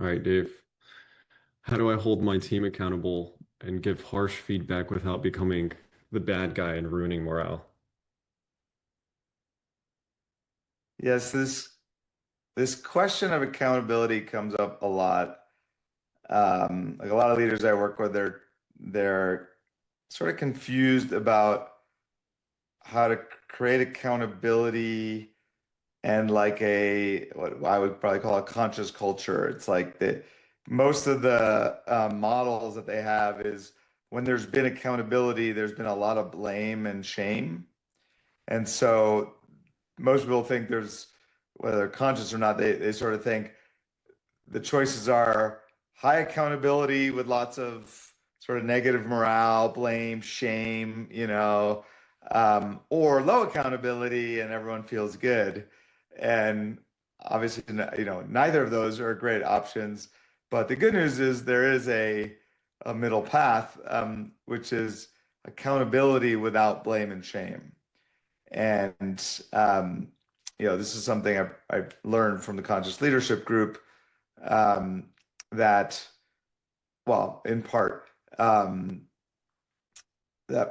All right, Dave. How do I hold my team accountable and give harsh feedback without becoming the bad guy and ruining morale? Yes, this question of accountability comes up a lot. Like a lot of leaders I work with, they're sort of confused about how to create accountability and like a what I would probably call a conscious culture. It's like the most of the models that they have is when there's been accountability, there's been a lot of blame and shame. And so most people think there's, whether they're conscious or not, they sort of think the choices are high accountability with lots of sort of negative morale, blame, shame, or low accountability and everyone feels good. And obviously, neither of those are great options. But the good news is there is a middle path, which is accountability without blame and shame. And this is something I've learned from the conscious leadership group, um, that, well, in part, that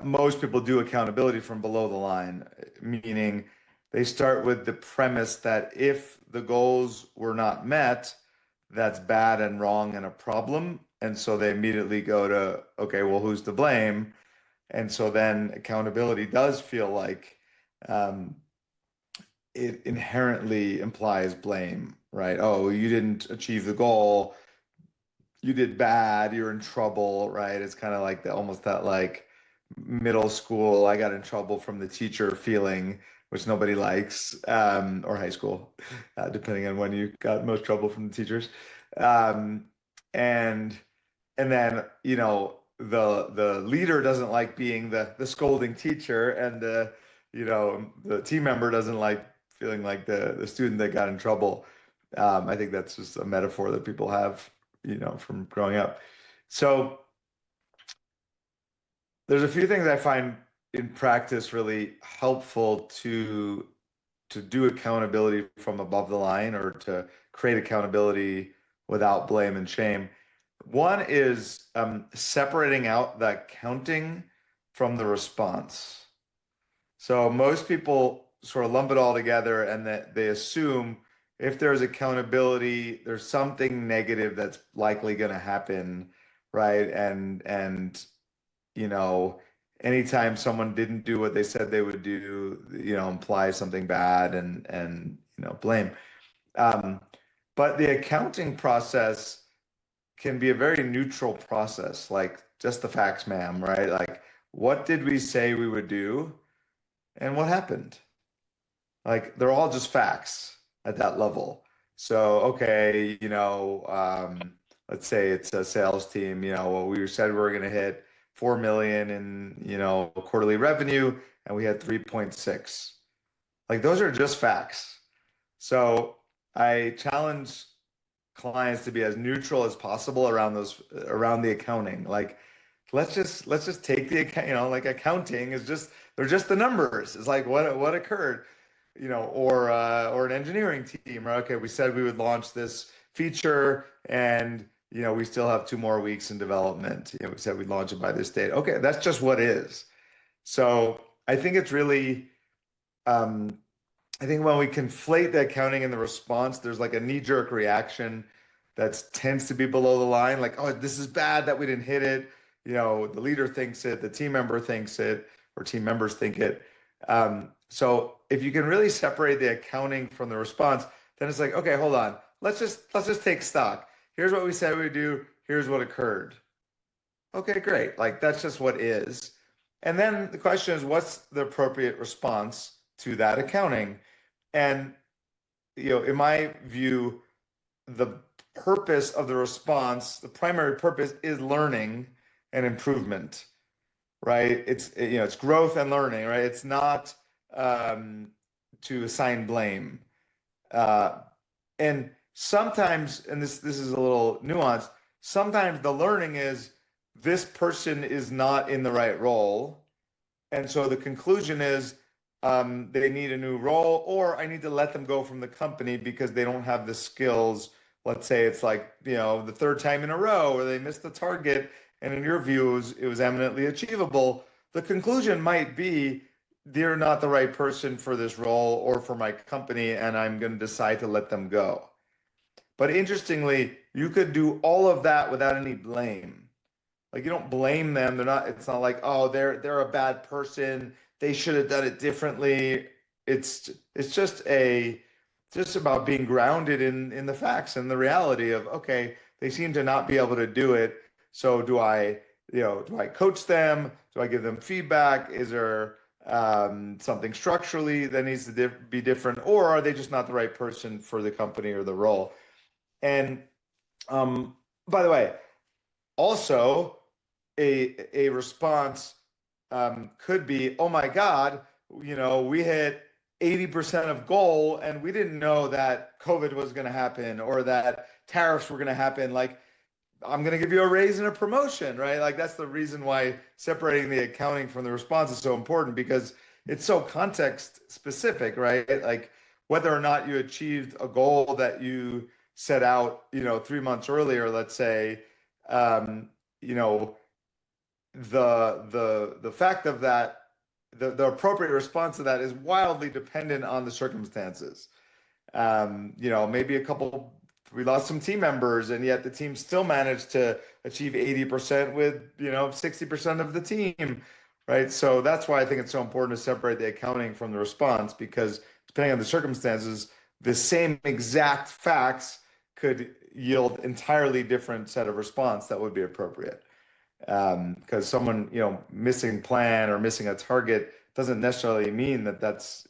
most people do accountability from below the line, meaning they start with the premise that if the goals were not met, that's bad and wrong and a problem. And so they immediately go to, okay, well, who's to blame? And so then accountability does feel like um, it inherently implies blame, right? Oh, you didn't achieve the goal, you did bad, you're in trouble, right? It's kind of like almost that like middle school, I got in trouble from the teacher feeling, which nobody likes, or high school, depending on when you got most trouble from the teachers. Um, and and then, the leader doesn't like being the scolding teacher, and the team member doesn't like feeling like the student that got in trouble. I think that's just a metaphor that people have, from growing up. So there's a few things I find in practice really helpful to do accountability from above the line, or to create accountability without blame and shame. One is separating out the counting from the response. So most people sort of lump it all together, and that they assume if there's accountability, there's something negative that's likely going to happen, right? And you know, anytime someone didn't do what they said they would do, implies something bad, and blame. Um, but the accounting process can be a very neutral process, like just the facts, ma'am, right? Like, what did we say we would do, and what happened? Like, they're all just facts at that level. So, okay, let's say it's a sales team, well, we said we were going to hit 4 million in, quarterly revenue, and we had 3.6. Like, those are just facts. So I challenge clients to be as neutral as possible around the accounting. Like, let's just take the account, like accounting is just, they're just the numbers. It's like what occurred, or an engineering team, right? Okay, we said we would launch this feature, and we still have 2 more weeks in development. We said we'd launch it by this date. Okay, that's just what is. So I think it's really, um, I think when we conflate the accounting and the response, there's like a knee-jerk reaction that tends to be below the line, like, oh, this is bad that we didn't hit it. The leader thinks it, the team member thinks it, or team members think it. So if you can really separate the accounting from the response, then it's like, okay, hold on, let's just take stock. Here's what we said we would do. Here's what occurred. Okay, great. Like, that's just what is. And then the question is, what's the appropriate response to that accounting? And, in my view, the purpose of the response, the primary purpose is learning and improvement, right? It's growth and learning, right? It's not to assign blame. Uh, and sometimes, and this is a little nuanced, sometimes the learning is this person is not in the right role. And so the conclusion is they need a new role, or I need to let them go from the company because they don't have the skills let's say it's like, the third time in a row where they missed the target, and in your view, it was eminently achievable, the conclusion might be they're not the right person for this role or for my company, and I'm going to decide to let them go. But interestingly, you could do all of that without any blame. Like you don't blame them. It's not like, oh, they're a bad person. They should have done it differently. It's just about being grounded in the facts and the reality of, okay, they seem to not be able to do it. So do I coach them? Do I give them feedback? Is there something structurally that needs to be different, or are they just not the right person for the company or the role? And by the way, also a response could be, oh my God, we hit 80% of goal and we didn't know that COVID was going to happen or that tariffs were going to happen. Like, I'm going to give you a raise and a promotion, right? Like, that's the reason why separating the accounting from the response is so important, because it's so context specific, right? Like, whether or not you achieved a goal that you set out, 3 months earlier, let's say, um, you know, the fact of that, the appropriate response to that is wildly dependent on the circumstances. Maybe we lost some team members, and yet the team still managed to achieve 80% with, 60% of the team, right? So that's why I think it's so important to separate the accounting from the response, because depending on the circumstances, the same exact facts could yield entirely different set of response that would be appropriate. Because someone, missing plan or missing a target doesn't necessarily mean that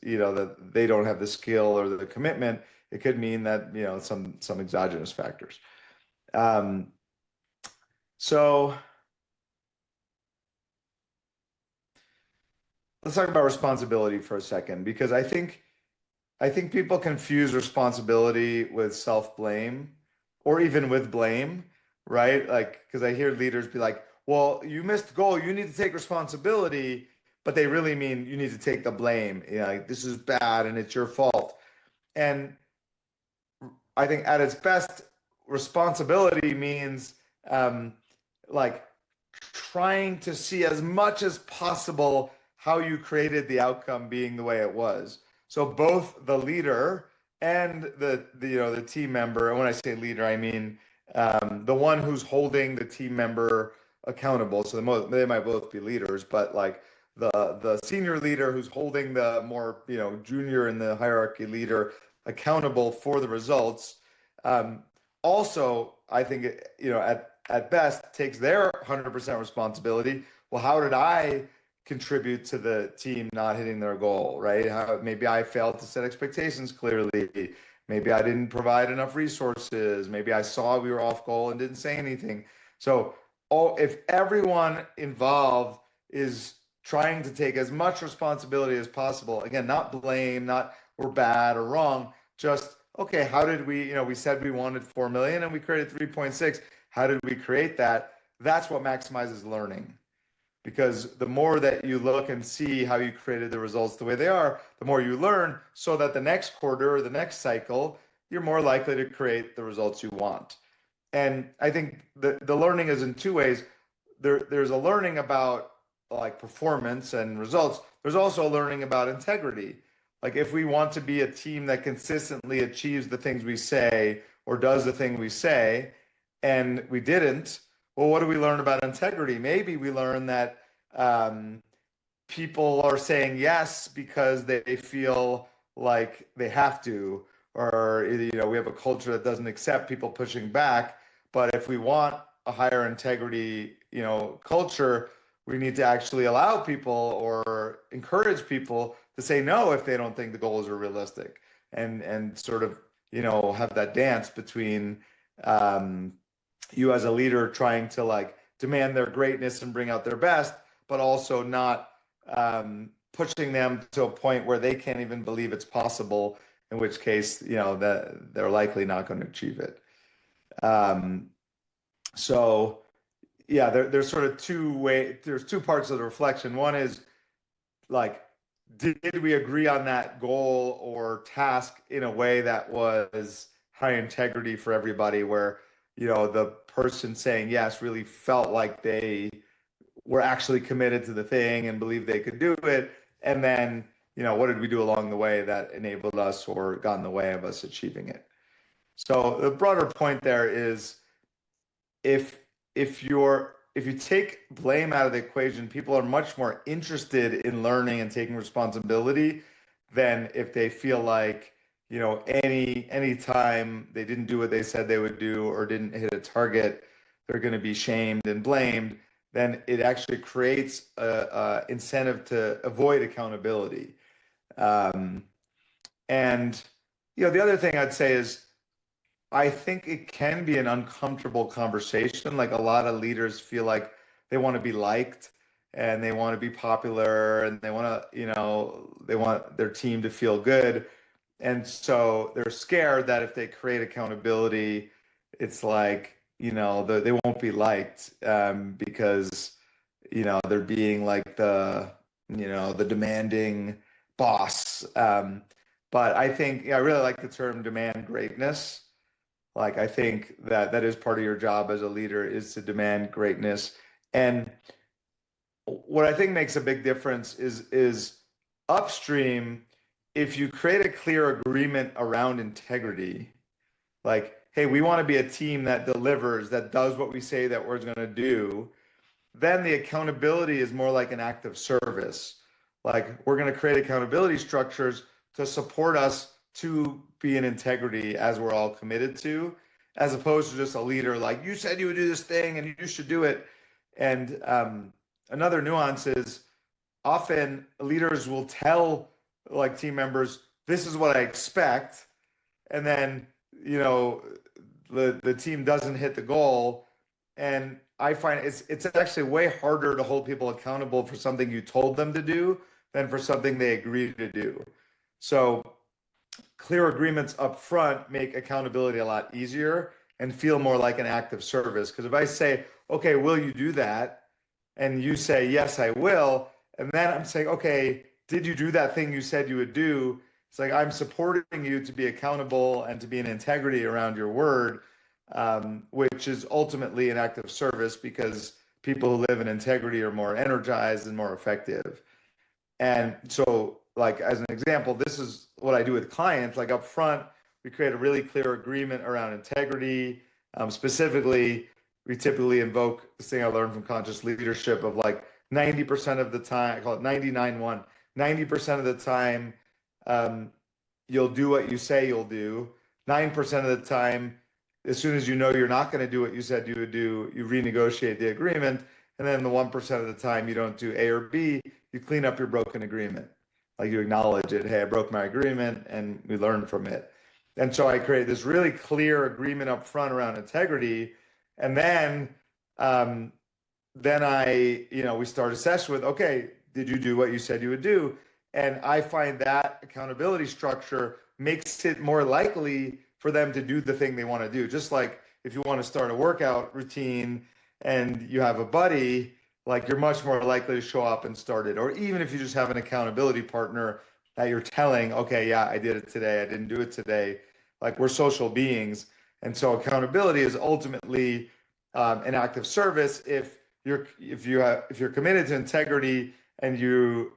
they don't have the skill or the commitment. It could mean that, some exogenous factors. Um, so let's talk about responsibility for a second, because I think people confuse responsibility with self-blame, or even with blame, right? Like, because I hear leaders be like, well, you missed the goal, you need to take responsibility, but they really mean you need to take the blame. Like, this is bad and it's your fault. And I think at its best, responsibility means um, like trying to see as much as possible how you created the outcome being the way it was. So both the leader and the team member, and when I say leader, I mean the one who's holding the team member accountable. So they might both be leaders, but like the senior leader who's holding the more junior in the hierarchy leader accountable for the results. Um, Also, I think at best takes their 100% responsibility. Well, how did I contribute to the team not hitting their goal, right? Maybe I failed to set expectations clearly. Maybe I didn't provide enough resources. Maybe I saw we were off goal and didn't say anything. So, if everyone involved is trying to take as much responsibility as possible, again, not blame, not we're bad or wrong, just okay, how did we said we wanted 4 million and we created 3.6. How did we create that? That's what maximizes learning. Because the more that you look and see how you created the results the way they are, the more you learn, so that the next quarter or the next cycle, you're more likely to create the results you want. And I think the learning is in two ways. There's a learning about like performance and results. There's also a learning about integrity. Like, if we want to be a team that consistently achieves the things we say or does the thing we say, and we didn't, well, what do we learn about integrity? Maybe we learn that um, people are saying yes because they feel like they have to, or we have a culture that doesn't accept people pushing back. But if we want a higher integrity, culture, we need to actually allow people or encourage people to say no if they don't think the goals are realistic, and sort of have that dance between um, you as a leader trying to like demand their greatness and bring out their best, but also not pushing them to a point where they can't even believe it's possible, in which case, that they're likely not going to achieve it. Um, so yeah, there's sort of there's two parts of the reflection. One is like, did we agree on that goal or task in a way that was high integrity for everybody where, the person saying yes really felt like they were actually committed to the thing and believed they could do it. And then, what did we do along the way that enabled us or got in the way of us achieving it? So the broader point there is if if you take blame out of the equation, people are much more interested in learning and taking responsibility than if they feel like, any time they didn't do what they said they would do or didn't hit a target, they're going to be shamed and blamed. Then it actually creates a incentive to avoid accountability. Um, and the other thing I'd say is I think it can be an uncomfortable conversation. Like a lot of leaders feel like they want to be liked and they want to be popular and they want to, they want their team to feel good. And so they're scared that if they create accountability, it's like, they won't be liked because, they're being like the demanding boss. But I think, I really like the term demand greatness. Like I think that that is part of your job as a leader is to demand greatness. And what I think makes a big difference is upstream, if you create a clear agreement around integrity, like, hey, we want to be a team that delivers, that does what we say that we're going to do, then the accountability is more like an act of service. Like we're going to create accountability structures to support us to be in integrity as we're all committed to, as opposed to just a leader like you said you would do this thing and you should do it. And another nuance is often leaders will tell like team members, this is what I expect, and then the team doesn't hit the goal, and I find it's actually way harder to hold people accountable for something you told them to do than for something they agreed to do. So clear agreements up front make accountability a lot easier and feel more like an act of service. Because if I say, okay, will you do that? And you say, yes, I will. And then I'm saying, okay, did you do that thing you said you would do? It's like I'm supporting you to be accountable and to be in integrity around your word, which is ultimately an act of service because people who live in integrity are more energized and more effective. And so, like as an example, this is what I do with clients. Like up front, we create a really clear agreement around integrity. Specifically, we typically invoke this thing I learned from conscious leadership of like 90% of the time, I call it 99-1. 90% of the time, um, you'll do what you say you'll do. 9% of the time, as soon as you know you're not going to do what you said you would do, you renegotiate the agreement. And then the 1% of the time you don't do A or B, you clean up your broken agreement. Like you acknowledge it. Hey, I broke my agreement and we learn from it. And so I create this really clear agreement up front around integrity. And um, we start a session with, okay, did you do what you said you would do? And I find that accountability structure makes it more likely for them to do the thing they want to do. Just like if you want to start a workout routine and you have a buddy, like you're much more likely to show up and start it. Or even if you just have an accountability partner that you're telling, okay, yeah, I did it today, I didn't do it today. Like we're social beings. And so accountability is ultimately an act of service if you're committed to integrity and you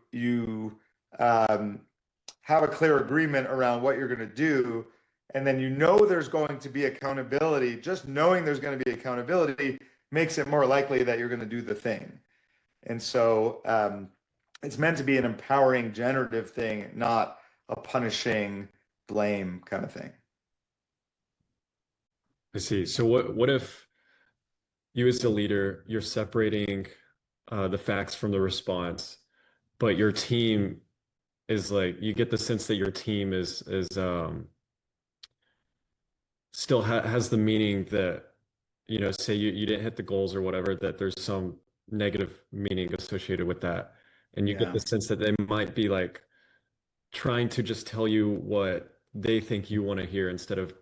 have a clear agreement around what you're going to do, and then there's going to be accountability. Just knowing there's going to be accountability makes it more likely that you're going to do the thing. And so it's meant to be an empowering, generative thing, not a punishing, blame kind of thing. I see. So what if you as the leader, you're separating the facts from the response, but your team is like you get the sense that your team is still has the meaning that, say you didn't hit the goals or whatever, that there's some negative meaning associated with that. And you get Yeah. the sense that they might be like trying to just tell you what they think you want to hear instead of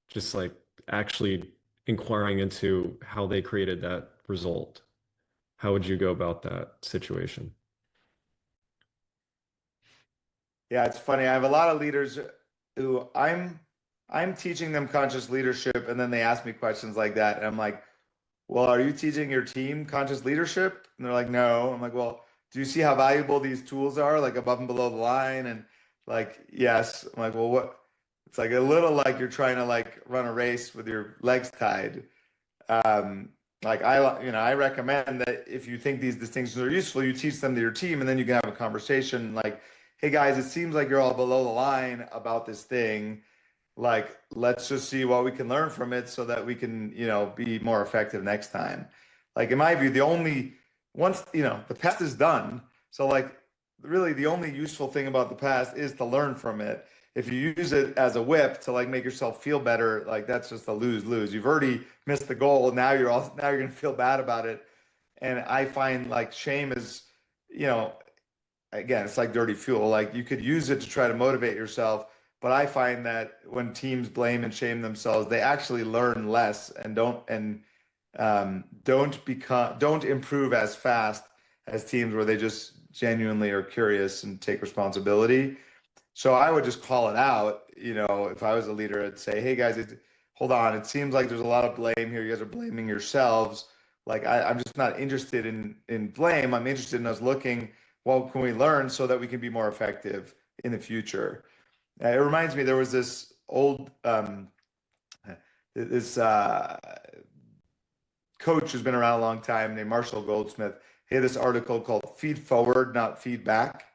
just like actually inquiring into how they created that result. How would you go about that situation? Yeah, it's funny. I have a lot of leaders who I'm teaching them conscious leadership, and then they ask me questions like that, and I'm like, well, are you teaching your team conscious leadership? And they're like, no. I'm like, well, do you see how valuable these tools are, like above and below the line? And like, yes. I'm like, well, what? It's like a little like you're trying to like run a race with your legs tied. Um, like I recommend that if you think these distinctions are useful, you teach them to your team, and then you can have a conversation like, hey guys, it seems like you're all below the line about this thing. Like, let's just see what we can learn from it so that we can, be more effective next time. Like, in my view, once, the past is done. So, like, really the only useful thing about the past is to learn from it. If you use it as a whip to like make yourself feel better, like that's just a lose-lose. You've already missed the goal. Now you're gonna feel bad about it. And I find like shame is, you know, again, it's like dirty fuel. Like you could use it to try to motivate yourself, but I find that when teams blame and shame themselves, they actually learn less and don't improve as fast as teams where they just genuinely are curious and take responsibility. So I would just call it out. If I was a leader, I'd say, "Hey guys, hold on. It seems like there's a lot of blame here. You guys are blaming yourselves. Like I'm just not interested in blame. I'm interested in us looking what can we learn so that we can be more effective in the future." It reminds me there was this old this coach who's been around a long time named Marshall Goldsmith. He had this article called "Feed Forward, Not Feedback."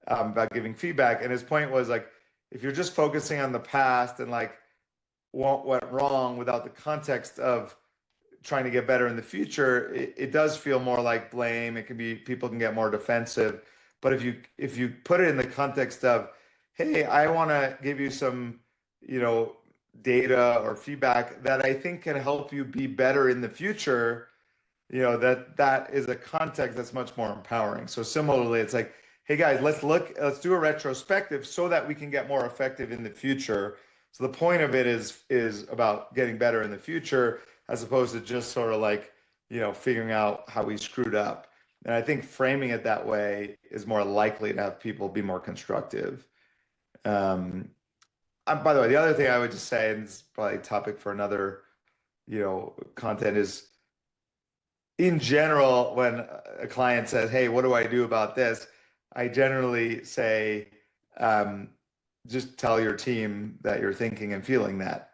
About giving feedback. And his point was like, if you're just focusing on the past and like what went wrong without the context of trying to get better in the future, it does feel more like blame. It can be people can get more defensive. But if you put it in the context of, hey, I want to give you some, you know, data or feedback that I think can help you be better in the future, that is a context that's much more empowering. So similarly, it's like, hey guys, let's do a retrospective so that we can get more effective in the future. So the point of it is about getting better in the future as opposed to just sort of like, figuring out how we screwed up. And I think framing it that way is more likely to have people be more constructive. Um, by the way, the other thing I would just say, and it's probably a topic for another, content is in general, when a client says, "Hey, what do I do about this?" I generally say, um, just tell your team that you're thinking and feeling that,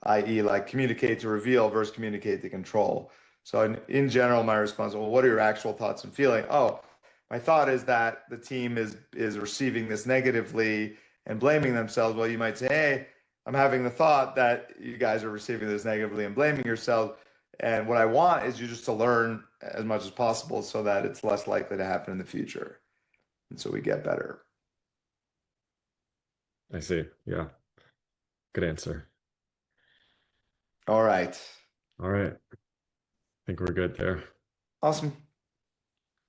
i.e., like communicate to reveal versus communicate to control. So, in general, my response, well, what are your actual thoughts and feeling? Oh, my thought is that the team is receiving this negatively and blaming themselves. Well, you might say, "Hey, I'm having the thought that you guys are receiving this negatively and blaming yourselves. And what I want is you just to learn as much as possible so that it's less likely to happen in the future. And so we get better." I see. Yeah. Good answer. All right. All right. I think we're good there. Awesome.